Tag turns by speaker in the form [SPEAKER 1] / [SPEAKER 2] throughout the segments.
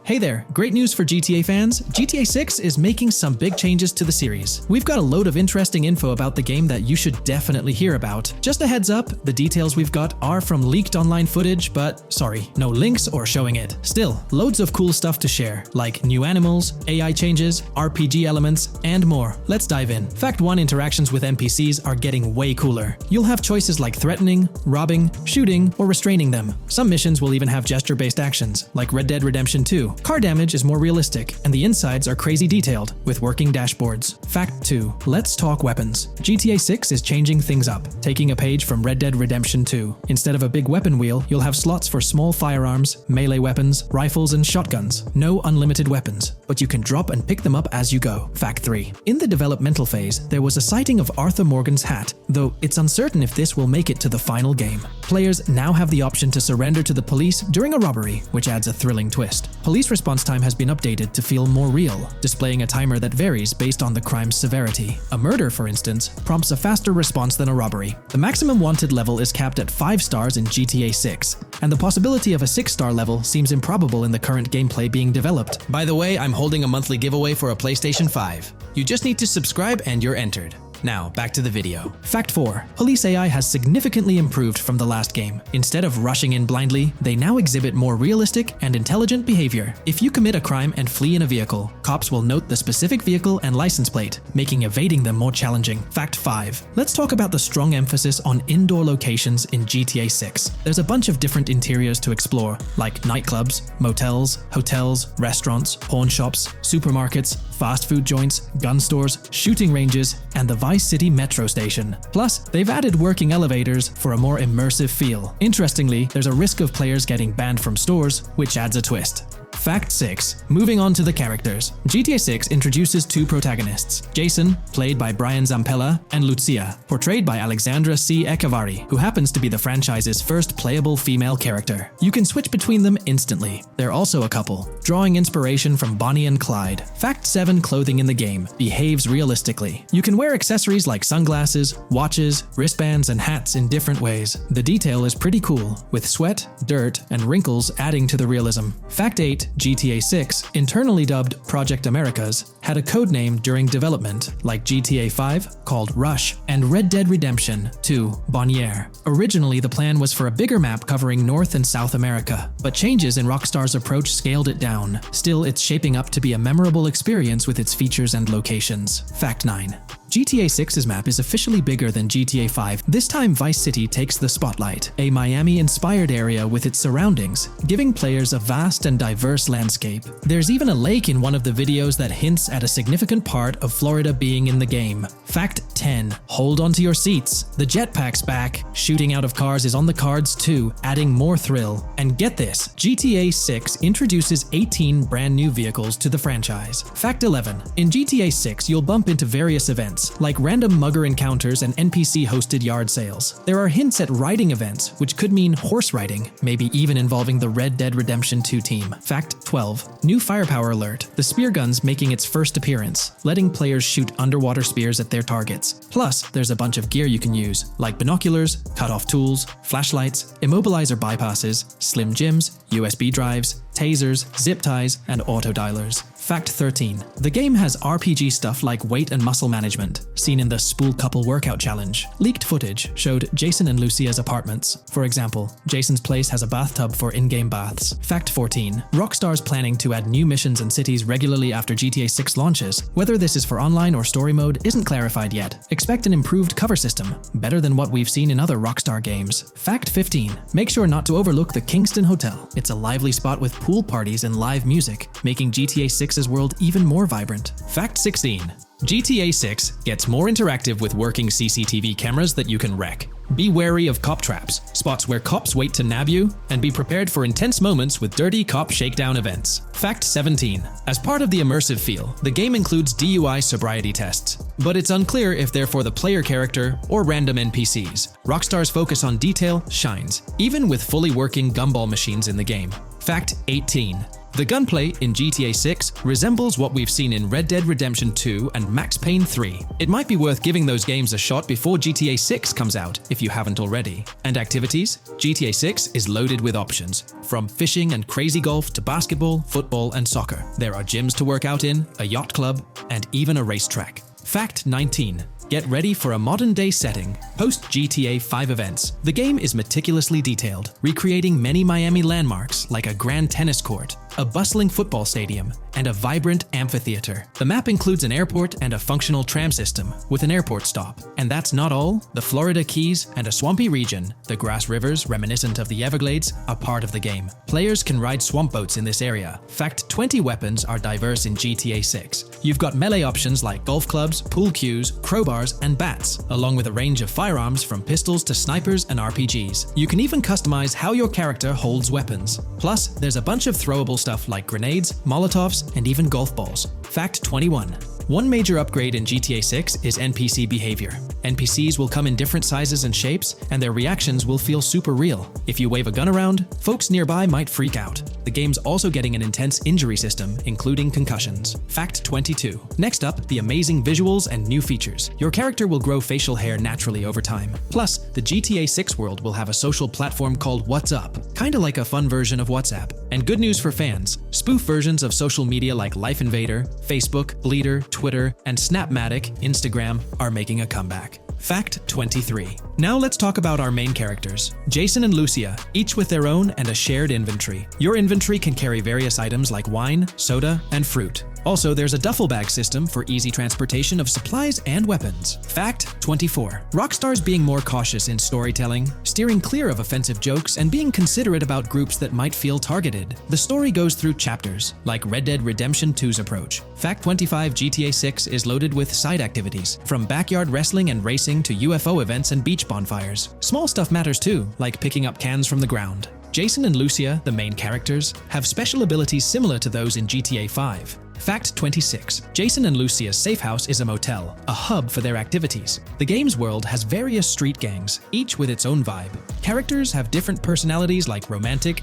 [SPEAKER 1] Hey there, great news for GTA fans. GTA 6 is making some big changes to the series. We've got a load of interesting info about the game that you should definitely hear about. Just a heads up, the details we've got are from leaked online footage, but sorry, no links or showing it. Still, loads of cool stuff to share, like new animals, AI changes, RPG elements, and more. Let's dive in. Fact 1: interactions with NPCs are getting way cooler. You'll have choices like threatening, robbing, shooting, or restraining them. Some missions will even have gesture-based actions, like Red Dead Redemption 2. Car damage is more realistic, and the insides are crazy detailed, with working dashboards. Fact 2: let's talk weapons. GTA 6 is changing things up, taking a page from Red Dead Redemption 2. Instead of a big weapon wheel, you'll have slots for small firearms, melee weapons, rifles, and shotguns. No unlimited weapons, but you can drop and pick them up as you go. Fact 3: in the developmental phase, there was a sighting of Arthur Morgan's hat, though it's uncertain if this will make it to the final game. Players now have the option to surrender to the police during a robbery, which adds a thrilling twist. Police response time has been updated to feel more real, displaying a timer that varies based on the crime's severity. A murder, for instance, prompts a faster response than a robbery. The maximum wanted level is capped at 5 stars in GTA 6, and the possibility of a 6-star level seems improbable in the current gameplay being developed. By the way, I'm holding a monthly giveaway for a PlayStation 5. You just need to subscribe and you're entered. Now, back to the video. Fact 4: police AI has significantly improved from the last game. Instead of rushing in blindly, they now exhibit more realistic and intelligent behavior. If you commit a crime and flee in a vehicle, cops will note the specific vehicle and license plate, making evading them more challenging. Fact 5: let's talk about the strong emphasis on indoor locations in GTA 6. There's a bunch of different interiors to explore, like nightclubs, motels, hotels, restaurants, pawn shops, supermarkets, fast food joints, gun stores, shooting ranges, and the Vice City metro station. Plus, they've added working elevators for a more immersive feel. Interestingly, there's a risk of players getting banned from stores, which adds a twist. Fact 6: moving on to the characters. GTA 6 introduces 2 protagonists, Jason, played by Brian Zampella, and Lucia, portrayed by Alexandra C. Echevarri, who happens to be the franchise's first playable female character. You can switch between them instantly. They're also a couple, drawing inspiration from Bonnie and Clyde. Fact 7: clothing in the game behaves realistically. You can wear accessories like sunglasses, watches, wristbands, and hats in different ways. The detail is pretty cool, with sweat, dirt, and wrinkles adding to the realism. Fact 8: GTA 6, internally dubbed Project Americas, had a codename during development, like GTA 5, called Rush, and Red Dead Redemption 2, Bonnier. Originally, the plan was for a bigger map covering North and South America, but changes in Rockstar's approach scaled it down. Still, it's shaping up to be a memorable experience with its features and locations. Fact 9: GTA 6's map is officially bigger than GTA 5. This time, Vice City takes the spotlight, a Miami-inspired area with its surroundings, giving players a vast and diverse landscape. There's even a lake in one of the videos that hints at a significant part of Florida being in the game. Fact 10: hold on to your seats. The jetpack's back. Shooting out of cars is on the cards too, adding more thrill. And get this, GTA 6 introduces 18 brand new vehicles to the franchise. Fact 11: in GTA 6, you'll bump into various events, like random mugger encounters and NPC-hosted yard sales. There are hints at riding events, which could mean horse riding, maybe even involving the Red Dead Redemption 2 team. Fact 12: new firepower alert. The spear gun's making its first appearance, letting players shoot underwater spears at their targets. Plus, there's a bunch of gear you can use, like binoculars, cut-off tools, flashlights, immobilizer bypasses, slim jims, USB drives, tasers, zip ties, and auto dialers. Fact 13: the game has RPG stuff like weight and muscle management, seen in the Spool Couple Workout Challenge. Leaked footage showed Jason and Lucia's apartments. For example, Jason's place has a bathtub for in-game baths. Fact 14: Rockstar's planning to add new missions and cities regularly after GTA 6 launches. Whether this is for online or story mode isn't clarified yet. Expect an improved cover system, better than what we've seen in other Rockstar games. Fact 15: make sure not to overlook the Kingston Hotel. It's a lively spot with pool parties and live music, making GTA 6's world even more vibrant. Fact 16: GTA 6 gets more interactive with working CCTV cameras that you can wreck. Be wary of cop traps, spots where cops wait to nab you, and be prepared for intense moments with dirty cop shakedown events. Fact 17: as part of the immersive feel, the game includes DUI sobriety tests, but it's unclear if they're for the player character or random NPCs. Rockstar's focus on detail shines, even with fully working gumball machines in the game. Fact 18: The gunplay in GTA 6 resembles what we've seen in Red Dead Redemption 2 and Max Payne 3. It might be worth giving those games a shot before GTA 6 comes out, if you haven't already. And activities? GTA 6 is loaded with options, from fishing and crazy golf to basketball, football, and soccer. There are gyms to work out in, a yacht club, and even a racetrack. Fact 19. Get ready for a modern-day setting, post-GTA 5 events. The game is meticulously detailed, recreating many Miami landmarks like a grand tennis court, a bustling football stadium, and a vibrant amphitheater. The map includes an airport and a functional tram system with an airport stop. And that's not all. The Florida Keys and a swampy region, the grass rivers reminiscent of the Everglades, are part of the game. Players can ride swamp boats in this area. Fact 20 weapons are diverse in GTA 6. You've got melee options like golf clubs, pool cues, crowbars, and bats, along with a range of firearms from pistols to snipers and RPGs. You can even customize how your character holds weapons. Plus, there's a bunch of throwable stuff like grenades, Molotovs, and even golf balls. Fact 21. One major upgrade in GTA 6 is NPC behavior. NPCs will come in different sizes and shapes, and their reactions will feel super real. If you wave a gun around, folks nearby might freak out. The game's also getting an intense injury system, including concussions. Fact 22. Next up, the amazing visuals and new features. Your character will grow facial hair naturally over time. Plus, the GTA 6 world will have a social platform called What's Up, kinda like a fun version of WhatsApp. And good news for fans, spoof versions of social media like Life Invader, Facebook, Bleeder, Twitter, and Snapmatic, Instagram, are making a comeback. Fact 23. Now let's talk about our main characters, Jason and Lucia, each with their own and a shared inventory. Your inventory can carry various items like wine, soda, and fruit. Also, there's a duffel bag system for easy transportation of supplies and weapons. Fact 24. Rockstar's being more cautious in storytelling, steering clear of offensive jokes, and being considerate about groups that might feel targeted. The story goes through chapters, like Red Dead Redemption 2's approach. Fact 25. GTA 6 is loaded with side activities, from backyard wrestling and racing to UFO events and beach bonfires. Small stuff matters too, like picking up cans from the ground. Jason and Lucia, the main characters, have special abilities similar to those in GTA 5. Fact 26. Jason and Lucia's safe house is a motel, a hub for their activities. The game's world has various street gangs, each with its own vibe. Characters have different personalities like romantic,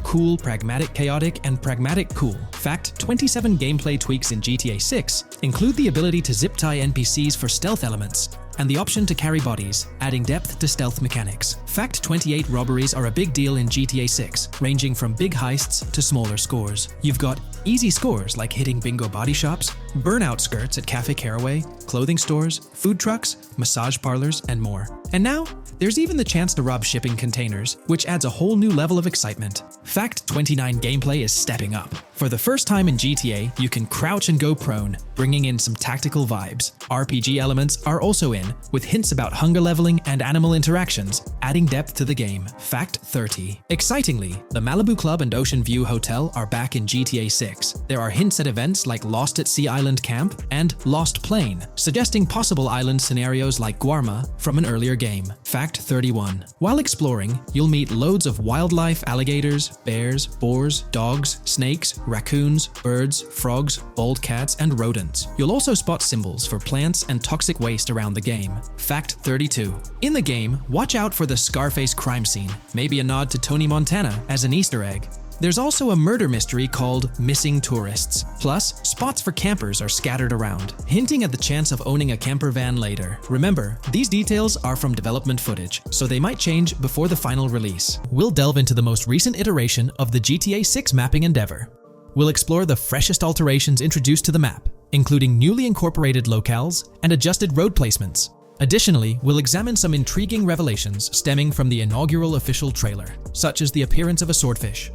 [SPEAKER 1] cool, pragmatic, chaotic, and pragmatic cool. Fact 27. Gameplay tweaks in GTA 6 include the ability to zip tie NPCs for stealth elements, and the option to carry bodies, adding depth to stealth mechanics. Fact 28. Robberies are a big deal in GTA 6, ranging from big heists to smaller scores. You've got easy scores like hitting bingo body shops, burnout skirts at Cafe Caraway, clothing stores, food trucks, massage parlors, and more. And now, there's even the chance to rob shipping containers, which adds a whole new level of excitement. Fact 29. Gameplay is stepping up. For the first time in GTA, you can crouch and go prone, bringing in some tactical vibes. RPG elements are also in, with hints about hunger leveling and animal interactions, adding depth to the game. Fact 30. Excitingly, the Malibu Club and Ocean View Hotel are back in GTA 6. There are hints at events like Lost at Sea Island Camp and Lost Plane, suggesting possible island scenarios like Guarma from an earlier game. Fact 31. While exploring, you'll meet loads of wildlife, alligators, bears, boars, dogs, snakes, raccoons, birds, frogs, bald cats, and rodents. You'll also spot symbols for plants and toxic waste around the game. Fact 32. In the game, watch out for the Scarface crime scene, maybe a nod to Tony Montana as an Easter egg. There's also a murder mystery called Missing Tourists. Plus, spots for campers are scattered around, hinting at the chance of owning a camper van later. Remember, these details are from development footage, so they might change before the final release. We'll delve into the most recent iteration of the GTA 6 mapping endeavor. We'll explore the freshest alterations introduced to the map, including newly incorporated locales and adjusted road placements. Additionally, we'll examine some intriguing revelations stemming from the inaugural official trailer, such as the appearance of a swordfish.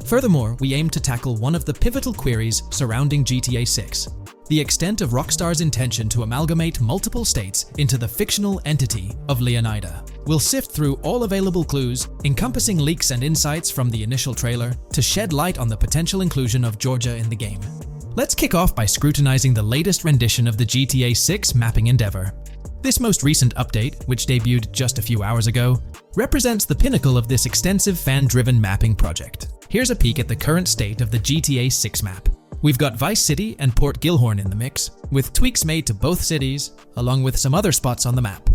[SPEAKER 1] Furthermore, we aim to tackle one of the pivotal queries surrounding GTA 6, the extent of Rockstar's intention to amalgamate multiple states into the fictional entity of Leonida. We'll sift through all available clues, encompassing leaks and insights from the initial trailer, to shed light on the potential inclusion of Georgia in the game. Let's kick off by scrutinizing the latest rendition of the GTA 6 mapping endeavor. This most recent update, which debuted just a few hours ago, represents the pinnacle of this extensive fan-driven mapping project. Here's a peek at the current state of the GTA 6 map. We've got Vice City and Port Gilhorn in the mix, with tweaks made to both cities, along with some other spots on the map.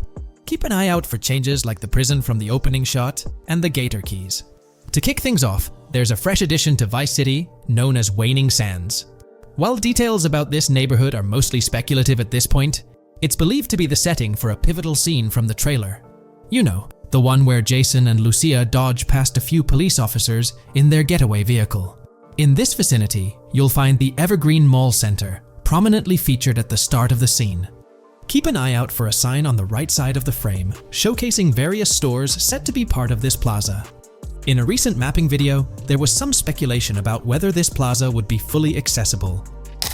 [SPEAKER 1] Keep an eye out for changes like the prison from the opening shot and the Gator Keys. To kick things off, there's a fresh addition to Vice City known as Waning Sands. While details about this neighborhood are mostly speculative at this point, it's believed to be the setting for a pivotal scene from the trailer. You know, the one where Jason and Lucia dodge past a few police officers in their getaway vehicle. In this vicinity, you'll find the Evergreen Mall Center, prominently featured at the start of the scene. Keep an eye out for a sign on the right side of the frame, showcasing various stores set to be part of this plaza. In a recent mapping video, there was some speculation about whether this plaza would be fully accessible.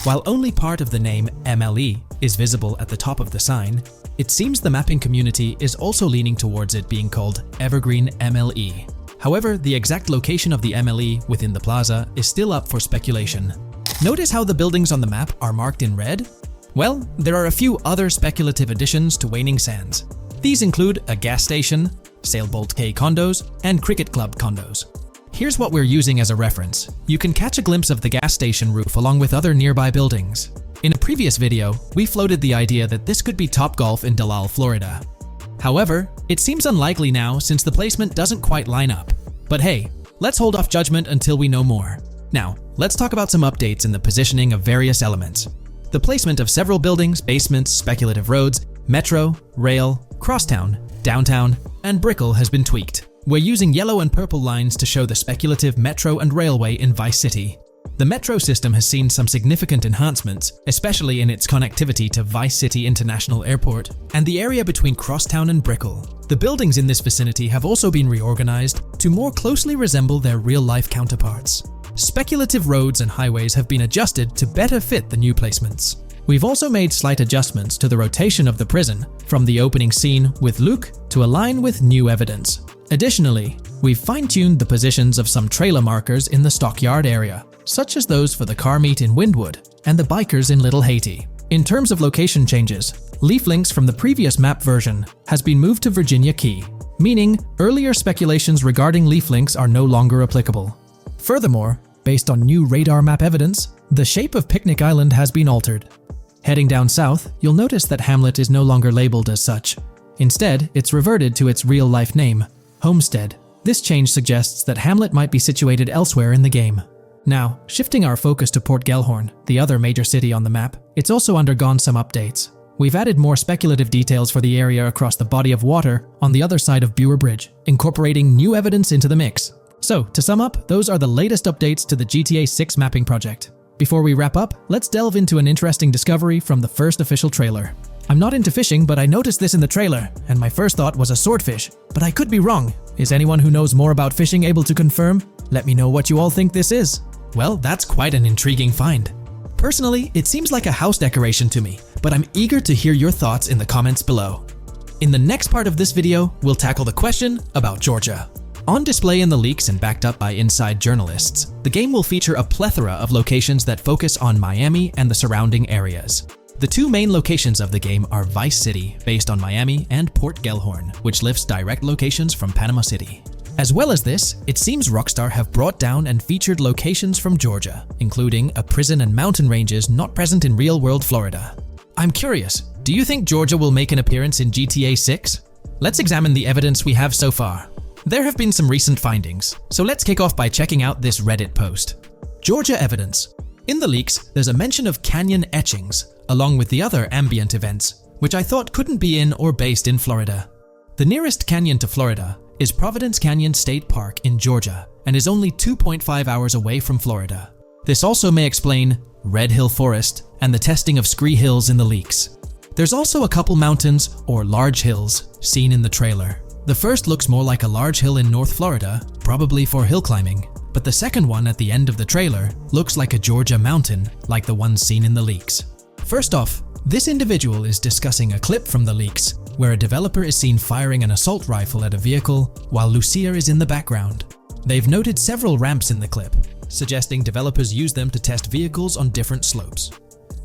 [SPEAKER 1] While only part of the name MLE is visible at the top of the sign, it seems the mapping community is also leaning towards it being called Evergreen MLE. However, the exact location of the MLE within the plaza is still up for speculation. Notice how the buildings on the map are marked in red? Well, there are a few other speculative additions to Waning Sands. These include a gas station, Sailbolt K condos, and Cricket Club condos. Here's what we're using as a reference. You can catch a glimpse of the gas station roof along with other nearby buildings. In a previous video, we floated the idea that this could be Topgolf in Dalal, Florida. However, it seems unlikely now since the placement doesn't quite line up. But hey, let's hold off judgment until we know more. Now, let's talk about some updates in the positioning of various elements. The placement of several buildings, basements, speculative roads, metro, rail, crosstown, downtown, and Brickell has been tweaked. We're using yellow and purple lines to show the speculative metro and railway in Vice City. The metro system has seen some significant enhancements, especially in its connectivity to Vice City International Airport and the area between Crosstown and Brickell. The buildings in this vicinity have also been reorganized to more closely resemble their real-life counterparts. Speculative roads and highways have been adjusted to better fit the new placements. We've also made slight adjustments to the rotation of the prison from the opening scene with Luke to align with new evidence. Additionally, we've fine-tuned the positions of some trailer markers in the stockyard area, such as those for the car meet in Windwood and the bikers in Little Haiti. In terms of location changes, Leaf Links from the previous map version has been moved to Virginia Key, meaning earlier speculations regarding Leaf Links are no longer applicable. Furthermore, based on new radar map evidence, the shape of Picnic Island has been altered. Heading down south, you'll notice that Hamlet is no longer labeled as such. Instead, it's reverted to its real-life name, Homestead. This change suggests that Hamlet might be situated elsewhere in the game. Now, shifting our focus to Port Gellhorn, the other major city on the map, it's also undergone some updates. We've added more speculative details for the area across the body of water on the other side of Bure Bridge, incorporating new evidence into the mix. So, to sum up, those are the latest updates to the GTA 6 mapping project. Before we wrap up, let's delve into an interesting discovery from the first official trailer. I'm not into fishing, but I noticed this in the trailer, and my first thought was a swordfish. But I could be wrong. Is anyone who knows more about fishing able to confirm? Let me know what you all think this is. Well, that's quite an intriguing find. Personally, it seems like a house decoration to me, but I'm eager to hear your thoughts in the comments below. In the next part of this video, we'll tackle the question about Georgia. On display in the leaks and backed up by inside journalists, the game will feature a plethora of locations that focus on Miami and the surrounding areas. The two main locations of the game are Vice City, based on Miami, and Port Gellhorn, which lifts direct locations from Panama City. As well as this, it seems Rockstar have brought down and featured locations from Georgia, including a prison and mountain ranges not present in real-world Florida. I'm curious, do you think Georgia will make an appearance in GTA 6? Let's examine the evidence we have so far. There have been some recent findings, so let's kick off by checking out this Reddit post. Georgia evidence. In the leaks, there's a mention of canyon etchings, along with the other ambient events, which I thought couldn't be in or based in Florida. The nearest canyon to Florida is Providence Canyon State Park in Georgia, and is only 2.5 hours away from Florida. This also may explain Red Hill Forest and the testing of Scree Hills in the leaks. There's also a couple mountains, or large hills, seen in the trailer. The first looks more like a large hill in North Florida, probably for hill climbing, but the second one at the end of the trailer looks like a Georgia mountain, like the ones seen in the leaks. First off, this individual is discussing a clip from the leaks, where a developer is seen firing an assault rifle at a vehicle while Lucia is in the background. They've noted several ramps in the clip, suggesting developers use them to test vehicles on different slopes.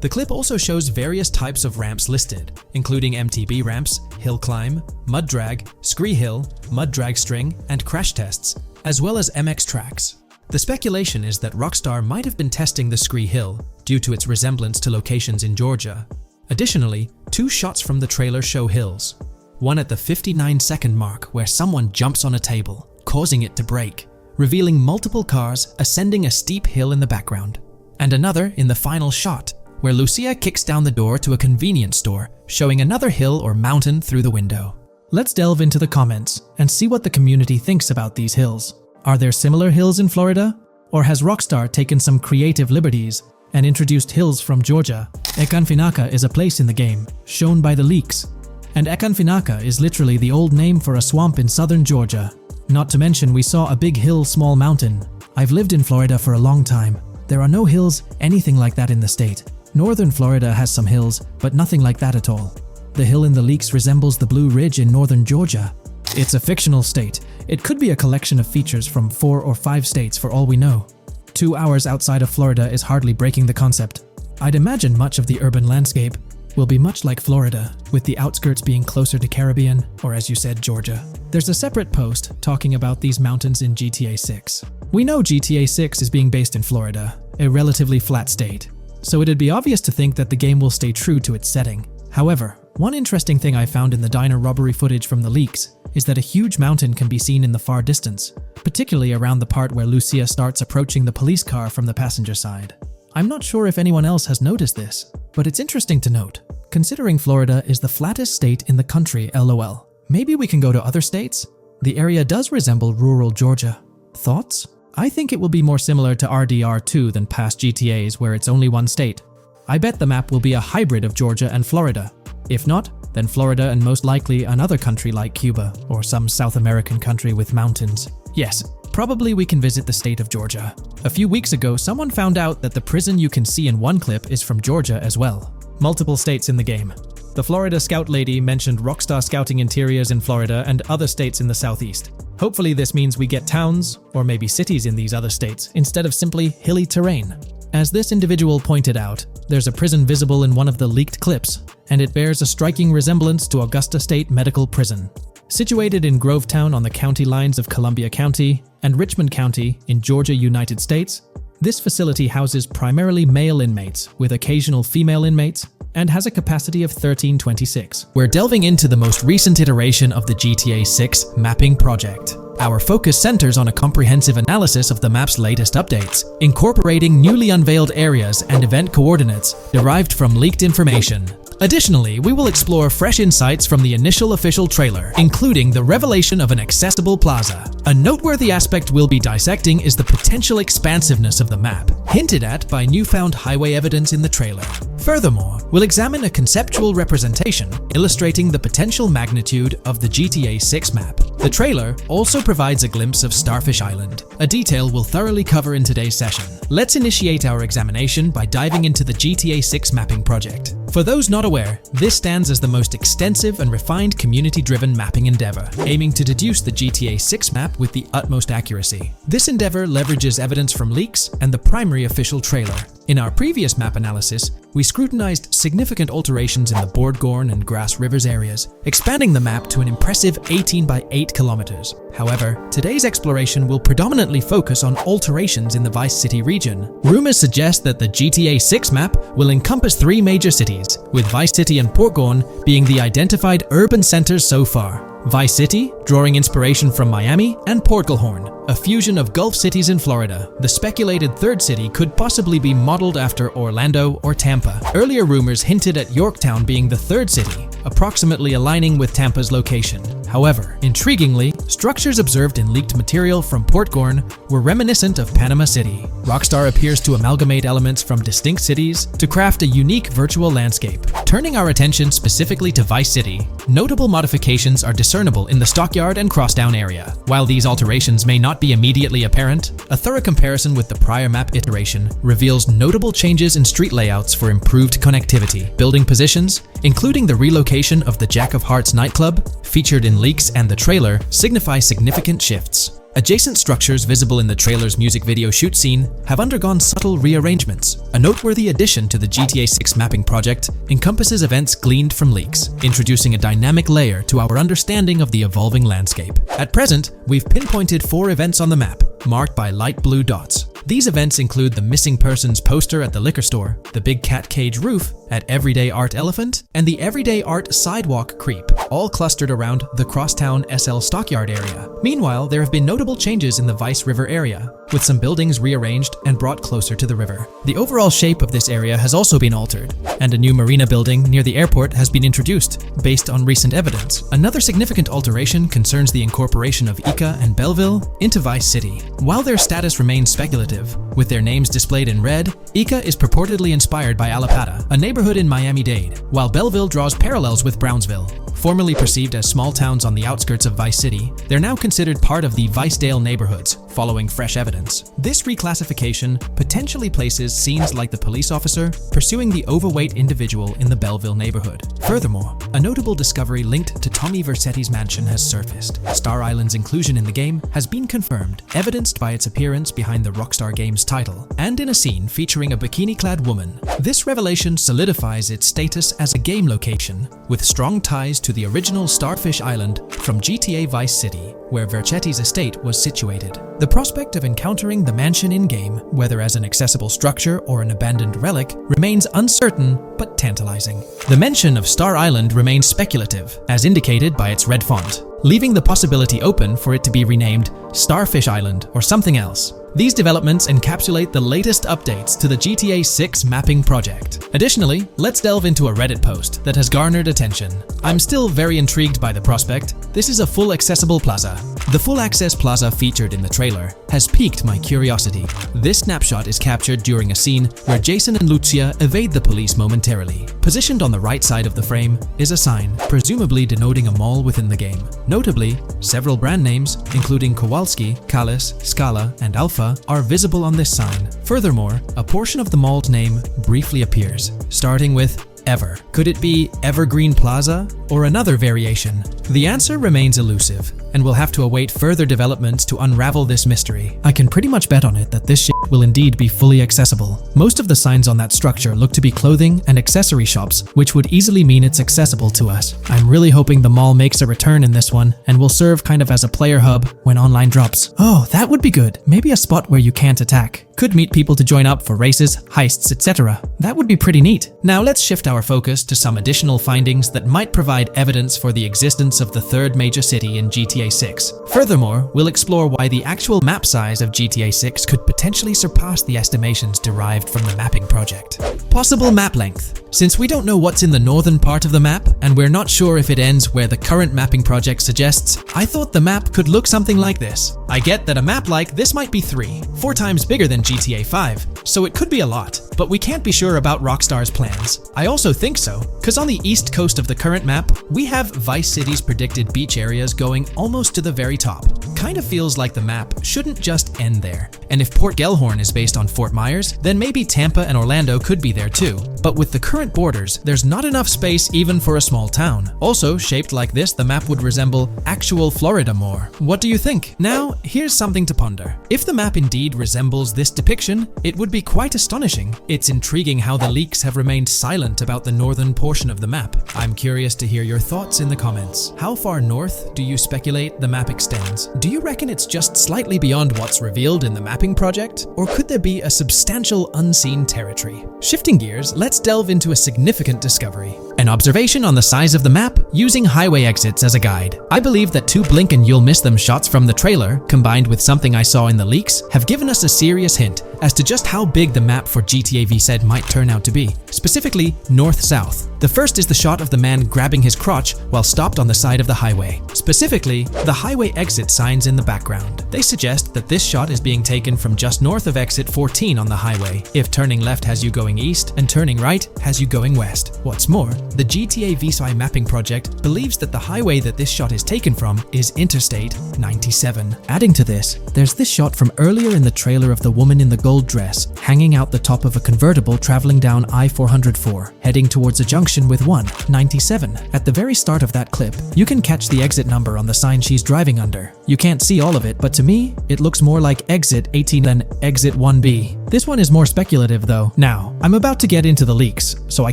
[SPEAKER 1] The clip also shows various types of ramps listed, including MTB ramps, hill climb, mud drag, Scree Hill, mud drag string, and crash tests, as well as MX tracks. The speculation is that Rockstar might have been testing the Scree Hill due to its resemblance to locations in Georgia. Additionally, two shots from the trailer show hills. One at the 59-second mark where someone jumps on a table, causing it to break, revealing multiple cars ascending a steep hill in the background. And another in the final shot, where Lucia kicks down the door to a convenience store, showing another hill or mountain through the window. Let's delve into the comments and see what the community thinks about these hills. Are there similar hills in Florida? Or has Rockstar taken some creative liberties and introduced hills from Georgia? Ekanfinaka is a place in the game, shown by the leaks. And Ekanfinaka is literally the old name for a swamp in southern Georgia. Not to mention we saw a big hill, small mountain. I've lived in Florida for a long time. There are no hills anything like that in the state. Northern Florida has some hills, but nothing like that at all. The hill in the leaks resembles the Blue Ridge in northern Georgia. It's a fictional state. It could be a collection of features from 4 or 5 states for all we know. 2 hours outside of Florida is hardly breaking the concept. I'd imagine much of the urban landscape will be much like Florida, with the outskirts being closer to Caribbean, or as you said, Georgia. There's a separate post talking about these mountains in GTA 6. We know GTA 6 is being based in Florida, a relatively flat state, so it'd be obvious to think that the game will stay true to its setting. However, one interesting thing I found in the diner robbery footage from the leaks is that a huge mountain can be seen in the far distance, particularly around the part where Lucia starts approaching the police car from the passenger side. I'm not sure if anyone else has noticed this, but it's interesting to note, considering Florida is the flattest state in the country, LOL. Maybe we can go to other states? The area does resemble rural Georgia. Thoughts? I think it will be more similar to RDR2 than past GTAs where it's only one state. I bet the map will be a hybrid of Georgia and Florida. If not, then Florida and most likely another country like Cuba or some South American country with mountains. Yes, probably we can visit the state of Georgia. A few weeks ago, someone found out that the prison you can see in one clip is from Georgia as well. Multiple states in the game. The Florida Scout lady mentioned Rockstar Scouting interiors in Florida and other states in the southeast. Hopefully this means we get towns, or maybe cities in these other states, instead of simply hilly terrain. As this individual pointed out, there's a prison visible in one of the leaked clips, and it bears a striking resemblance to Augusta State Medical Prison. Situated in Grovetown on the county lines of Columbia County and Richmond County in Georgia, United States, this facility houses primarily male inmates with occasional female inmates and has a capacity of 1326. We're delving into the most recent iteration of the GTA 6 mapping project. Our focus centers on a comprehensive analysis of the map's latest updates, incorporating newly unveiled areas and event coordinates derived from leaked information. Additionally, we will explore fresh insights from the initial official trailer, including the revelation of an accessible plaza. A noteworthy aspect we'll be dissecting is the potential expansiveness of the map, hinted at by newfound highway evidence in the trailer. Furthermore, we'll examine a conceptual representation illustrating the potential magnitude of the GTA 6 map. The trailer also provides a glimpse of Starfish Island, a detail we'll thoroughly cover in today's session. Let's initiate our examination by diving into the GTA 6 mapping project. For those not aware, this stands as the most extensive and refined community-driven mapping endeavor, aiming to deduce the GTA 6 map with the utmost accuracy. This endeavor leverages evidence from leaks and the primary official trailer. In our previous map analysis, we scrutinized significant alterations in the Bordgorn and Grass Rivers areas, expanding the map to an impressive 18 by 8 kilometers. However, today's exploration will predominantly focus on alterations in the Vice City region. Rumors suggest that the GTA 6 map will encompass 3 major cities, with Vice City and Portgorn being the identified urban centers so far. Vice City, drawing inspiration from Miami, and Portgorn, a fusion of Gulf cities in Florida. The speculated third city could possibly be modeled after Orlando or Tampa. Earlier rumors hinted at Yorktown being the third city, approximately aligning with Tampa's location. However, intriguingly, structures observed in leaked material from Portgorn were reminiscent of Panama City. Rockstar appears to amalgamate elements from distinct cities to craft a unique virtual landscape. Turning our attention specifically to Vice City, notable modifications are discernible in the Stockyard and Crosstown area. While these alterations may not be immediately apparent, a thorough comparison with the prior map iteration reveals notable changes in street layouts for improved connectivity, building positions, including the relocation of the Jack of Hearts nightclub, featured in leaks and the trailer, signify significant shifts. Adjacent structures visible in the trailer's music video shoot scene have undergone subtle rearrangements. A noteworthy addition to the GTA 6 mapping project encompasses events gleaned from leaks, introducing a dynamic layer to our understanding of the evolving landscape. At present, we've pinpointed 4 events on the map, marked by light blue dots. These events include the missing persons poster at the liquor store, the big cat cage roof, at Everyday Art Elephant and the Everyday Art Sidewalk Creep, all clustered around the Crosstown SL Stockyard area. Meanwhile, there have been notable changes in the Vice River area, with some buildings rearranged and brought closer to the river. The overall shape of this area has also been altered, and a new marina building near the airport has been introduced, based on recent evidence. Another significant alteration concerns the incorporation of Ica and Belleville into Vice City. While their status remains speculative, with their names displayed in red, Ica is purportedly inspired by Allapattah, a neighborhood in Miami-Dade, while Belleville draws parallels with Brownsville. Formerly perceived as small towns on the outskirts of Vice City, they're now considered part of the Vicedale neighborhoods, following fresh evidence. This reclassification potentially places scenes like the police officer pursuing the overweight individual in the Belleville neighborhood. Furthermore, a notable discovery linked to Tommy Vercetti's mansion has surfaced. Star Island's inclusion in the game has been confirmed, evidenced by its appearance behind the Rockstar Games title, and in a scene featuring a bikini-clad woman. This revelation solidifies its status as a game location, with strong ties to the original Starfish Island from GTA Vice City, where Vercetti's estate was situated. The prospect of encountering the mansion in-game, whether as an accessible structure or an abandoned relic, remains uncertain but tantalizing. The mention of Star Island remains speculative, as indicated by its red font, leaving the possibility open for it to be renamed Starfish Island or something else. These developments encapsulate the latest updates to the GTA 6 mapping project. Additionally, let's delve into a Reddit post that has garnered attention. I'm still very intrigued by the prospect. This is a full accessible plaza. The full access plaza featured in the trailer has piqued my curiosity. This snapshot is captured during a scene where Jason and Lucia evade the police momentarily. Positioned on the right side of the frame is a sign, presumably denoting a mall within the game. Notably, several brand names, including Kowalski, Callis, Scala, and Alpha, are visible on this sign. Furthermore, a portion of the mall's name briefly appears, starting with Ever. Could it be Evergreen Plaza or another variation? The answer remains elusive, and we'll have to await further developments to unravel this mystery. I can pretty much bet on it that this shit will indeed be fully accessible. Most of the signs on that structure look to be clothing and accessory shops, which would easily mean it's accessible to us. I'm really hoping the mall makes a return in this one and will serve kind of as a player hub when online drops. Oh, that would be good. Maybe a spot where you can't attack. Could meet people to join up for races, heists, etc. That would be pretty neat. Now let's shift our focus to some additional findings that might provide evidence for the existence of the third major city in GTA 6. Furthermore, we'll explore why the actual map size of GTA 6 could potentially surpass the estimations derived from the mapping project. Possible map length. Since we don't know what's in the northern part of the map, and we're not sure if it ends where the current mapping project suggests, I thought the map could look something like this. I get that a map like this might be 4 times bigger than GTA 5, so it could be a lot, but we can't be sure about Rockstar's plans. I also think so, because on the east coast of the current map, we have Vice City's predicted beach areas going almost to the very top. Kind of feels like the map shouldn't just end there. And if Port Gellhorn is based on Fort Myers, then maybe Tampa and Orlando could be there too. But with the current borders, there's not enough space even for a small town. Also, shaped like this, the map would resemble actual Florida more. What do you think? Now, here's something to ponder. If the map indeed resembles this depiction, it would be quite astonishing. It's intriguing how the leaks have remained silent about the northern portion of the map. I'm curious to hear your thoughts in the comments. How far north do you speculate the map extends? Do you reckon it's just slightly beyond what's revealed in the mapping project? Or could there be a substantial unseen territory? Shifting gears, let's delve into a significant discovery. An observation on the size of the map using highway exits as a guide. I believe that 2 blink and you'll miss them shots from the trailer, combined with something I saw in the leaks, have given us a serious hint as to just how big the map for GTA VZ might turn out to be. Specifically, north-south. The first is the shot of the man grabbing his crotch while stopped on the side of the highway. Specifically, the highway exit signs in the background. They suggest that this shot is being taken from just north of exit 14 on the highway, if turning left has you going east and turning right has you going west. What's more, the GTA VSI mapping project believes that the highway that this shot is taken from is Interstate 97. Adding to this, there's this shot from earlier in the trailer of the woman in the gold dress hanging out the top of a convertible traveling down I-404, heading towards a junction with 197. At the very start of that clip, you can catch the exit number on the sign she's driving under. You can't see all of it, but to me, it looks more like exit 18 than exit 1B. This one is more speculative though. Now, I'm about to get into the leaks, so I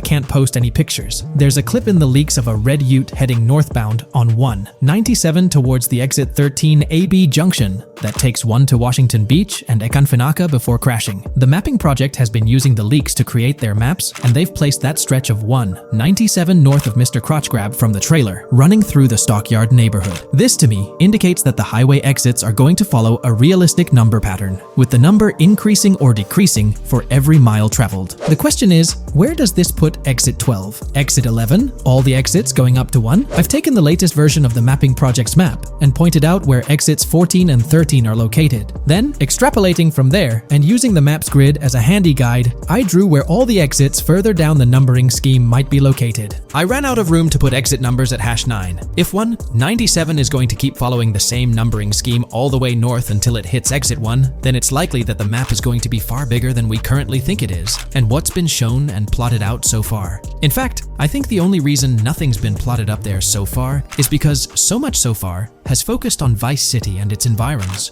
[SPEAKER 1] can't post any pictures. There's a clip in the leaks of a red ute heading northbound on 197 towards the exit 13 AB junction that takes 1 to Washington Beach and Ekanfinaka before crashing. The mapping project has been using the leaks to create their maps, and they've placed that stretch of 197 north of Mr. Crotchgrab from the trailer, running through the Stockyard neighborhood. This to me indicates that the highway exits are going to follow a realistic number pattern, with the number increasing or decreasing for every mile traveled. The question is, where does this put exit 12? Exit 11? All the exits going up to 1? I've taken the latest version of the mapping project's map and pointed out where exits 14 and 13 are located. Then, extrapolating from there and using the map's grid as a handy guide, I drew where all the exits further down the numbering scheme might be located. I ran out of room to put exit numbers at #9. If 197 is going to keep following the same numbering scheme all the way north until it hits exit 1, then it's likely that the map is going to be far bigger than we currently think it is, and what's been shown and plotted out so far. In fact, I think the only reason nothing's been plotted up there so far is because so much so far has focused on Vice City and its environs.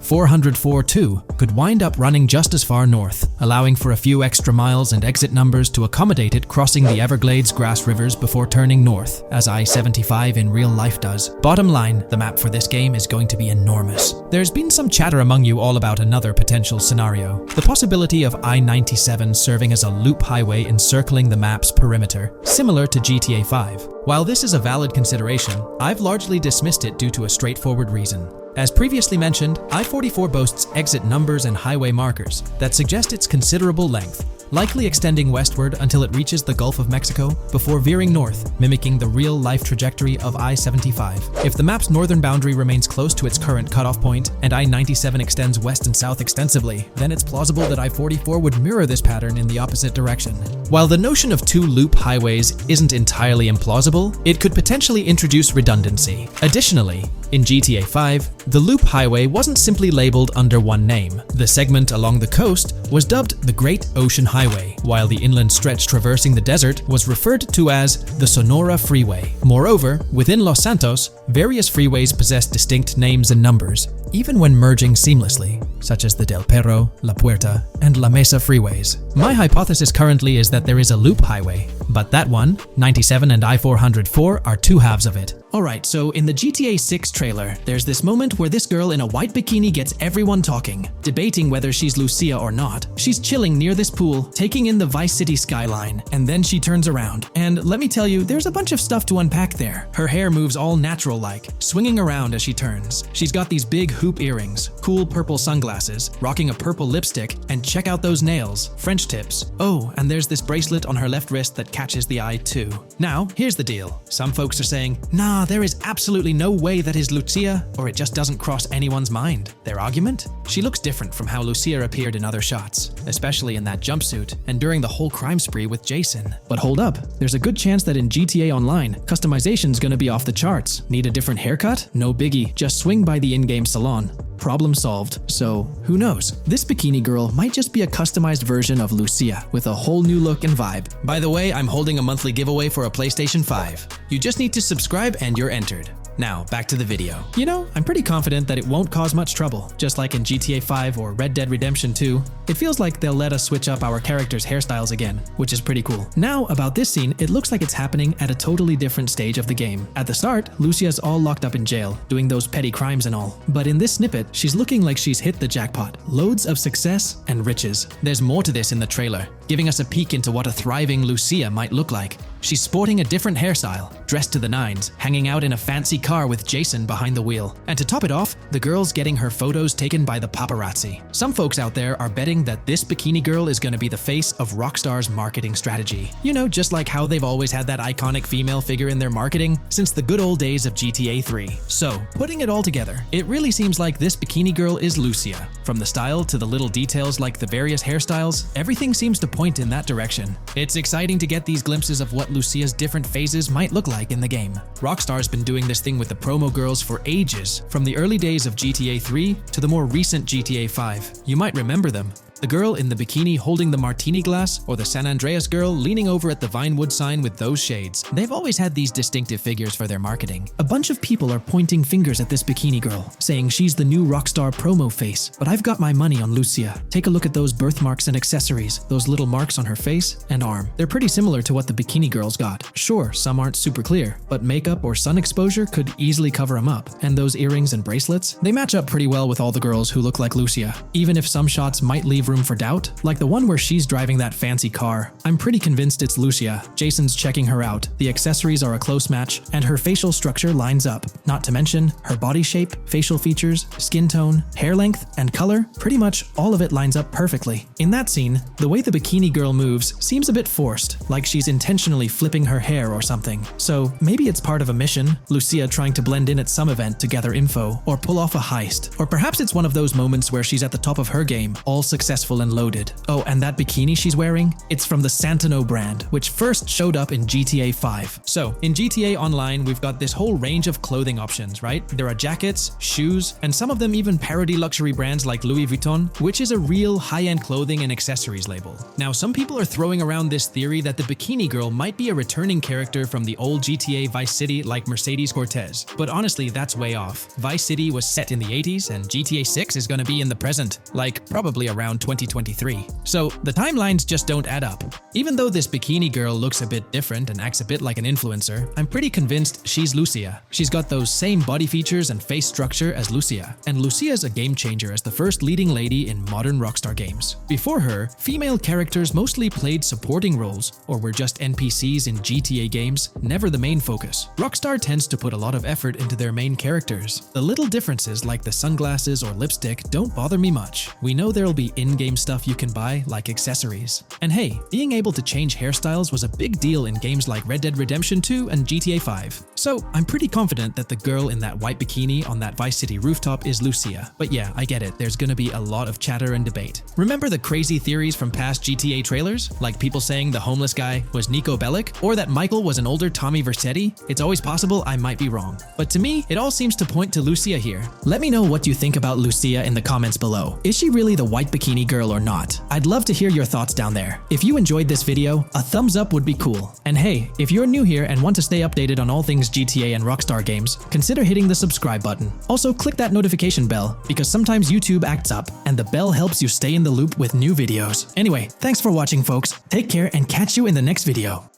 [SPEAKER 1] 404-2 could wind up running just as far north, allowing for a few extra miles and exit numbers to accommodate it crossing the Everglades grass rivers before turning north, as I-75 in real life does. Bottom line, the map for this game is going to be enormous. There's been some chatter among you all about another potential scenario, the possibility of I-97 serving as a loop highway encircling the map's perimeter, similar to GTA 5. While this is a valid consideration, I've largely dismissed it due to a straightforward reason. As previously mentioned, I-44 boasts exit numbers and highway markers that suggest its considerable length, likely extending westward until it reaches the Gulf of Mexico before veering north, mimicking the real-life trajectory of I-75. If the map's northern boundary remains close to its current cutoff point and I-97 extends west and south extensively, then it's plausible that I-44 would mirror this pattern in the opposite direction. While the notion of two loop highways isn't entirely implausible, it could potentially introduce redundancy. Additionally, in GTA 5, the loop highway wasn't simply labeled under one name. The segment along the coast was dubbed the Great Ocean Highway, while the inland stretch traversing the desert was referred to as the Sonora Freeway. Moreover, within Los Santos, various freeways possess distinct names and numbers, even when merging seamlessly, such as the Del Perro, La Puerta, and La Mesa freeways. My hypothesis currently is that there is a loop highway, but that one, 97 and I-404, are two halves of it. Alright, so in the GTA 6 trailer, there's this moment where this girl in a white bikini gets everyone talking, debating whether she's Lucia or not. She's chilling near this pool, taking in the Vice City skyline, and then she turns around. And let me tell you, there's a bunch of stuff to unpack there. Her hair moves all natural-like, swinging around as she turns. She's got these big hoop earrings, cool purple sunglasses, rocking a purple lipstick, and check out those nails, French tips. Oh, and there's this bracelet on her left wrist that catches the eye too. Now, here's the deal. Some folks are saying, nah, there is absolutely no way that is Lucia, or it just doesn't cross anyone's mind. Their argument? She looks different from how Lucia appeared in other shots, especially in that jumpsuit and during the whole crime spree with Jason. But hold up, there's a good chance that in GTA Online, customization's gonna be off the charts. Need a different haircut? No biggie, just swing by the in-game salon. Problem solved. So, who knows? This bikini girl might just be a customized version of Lucia with a whole new look and vibe. By the way, I'm holding a monthly giveaway for a PlayStation 5. You just need to subscribe and you're entered. Now, back to the video. You know, I'm pretty confident that it won't cause much trouble, just like in GTA 5 or Red Dead Redemption 2. It feels like they'll let us switch up our characters' hairstyles again, which is pretty cool. Now, about this scene, it looks like it's happening at a totally different stage of the game. At the start, Lucia's all locked up in jail, doing those petty crimes and all. But in this snippet, she's looking like she's hit the jackpot. Loads of success and riches. There's more to this in the trailer, giving us a peek into what a thriving Lucia might look like. She's sporting a different hairstyle, dressed to the nines, hanging out in a fancy car with Jason behind the wheel. And to top it off, the girl's getting her photos taken by the paparazzi. Some folks out there are betting that this bikini girl is gonna be the face of Rockstar's marketing strategy. You know, just like how they've always had that iconic female figure in their marketing since the good old days of GTA 3. So, putting it all together, it really seems like this bikini girl is Lucia. From the style to the little details like the various hairstyles, everything seems to point in that direction. It's exciting to get these glimpses of what Lucia's different phases might look like in the game. Rockstar's been doing this thing with the promo girls for ages, from the early days of GTA 3 to the more recent GTA 5. You might remember them. The girl in the bikini holding the martini glass, or the San Andreas girl leaning over at the Vinewood sign with those shades. They've always had these distinctive figures for their marketing. A bunch of people are pointing fingers at this bikini girl, saying she's the new Rockstar promo face, but I've got my money on Lucia. Take a look at those birthmarks and accessories, those little marks on her face and arm. They're pretty similar to what the bikini girl's got. Sure, some aren't super clear, but makeup or sun exposure could easily cover them up. And those earrings and bracelets, they match up pretty well with all the girls who look like Lucia. Even if some shots might leave room for doubt, like the one where she's driving that fancy car, I'm pretty convinced it's Lucia. Jason's checking her out, the accessories are a close match, and her facial structure lines up. Not to mention, her body shape, facial features, skin tone, hair length, and color, pretty much all of it lines up perfectly. In that scene, the way the bikini girl moves seems a bit forced, like she's intentionally flipping her hair or something. So maybe it's part of a mission, Lucia trying to blend in at some event to gather info, or pull off a heist. Or perhaps it's one of those moments where she's at the top of her game, all successful and loaded. Oh, and that bikini she's wearing? It's from the Santino brand, which first showed up in GTA 5. So, in GTA Online, we've got this whole range of clothing options, right? There are jackets, shoes, and some of them even parody luxury brands like Louis Vuitton, which is a real high-end clothing and accessories label. Now, some people are throwing around this theory that the bikini girl might be a returning character from the old GTA Vice City like Mercedes Cortez, but honestly, that's way off. Vice City was set in the 80s, and GTA 6 is gonna be in the present, like probably around 2023. So, the timelines just don't add up. Even though this bikini girl looks a bit different and acts a bit like an influencer, I'm pretty convinced she's Lucia. She's got those same body features and face structure as Lucia, and Lucia's a game changer as the first leading lady in modern Rockstar games. Before her, female characters mostly played supporting roles, or were just NPCs in GTA games, never the main focus. Rockstar tends to put a lot of effort into their main characters. The little differences like the sunglasses or lipstick don't bother me much. We know there'll be in-game stuff you can buy, like accessories. And hey, being able to change hairstyles was a big deal in games like Red Dead Redemption 2 and GTA 5. So I'm pretty confident that the girl in that white bikini on that Vice City rooftop is Lucia. But yeah, I get it, there's gonna be a lot of chatter and debate. Remember the crazy theories from past GTA trailers? Like people saying the homeless guy was Niko Bellic, or that Michael was an older Tommy Vercetti? It's always possible I might be wrong. But to me, it all seems to point to Lucia here. Let me know what you think about Lucia in the comments below. Is she really the white bikini girl or not? I'd love to hear your thoughts down there. If you enjoyed this video, a thumbs up would be cool. And hey, if you're new here and want to stay updated on all things GTA and Rockstar games, consider hitting the subscribe button. Also, click that notification bell, because sometimes YouTube acts up, and the bell helps you stay in the loop with new videos. Anyway, thanks for watching, folks. Take care and catch you in the next video.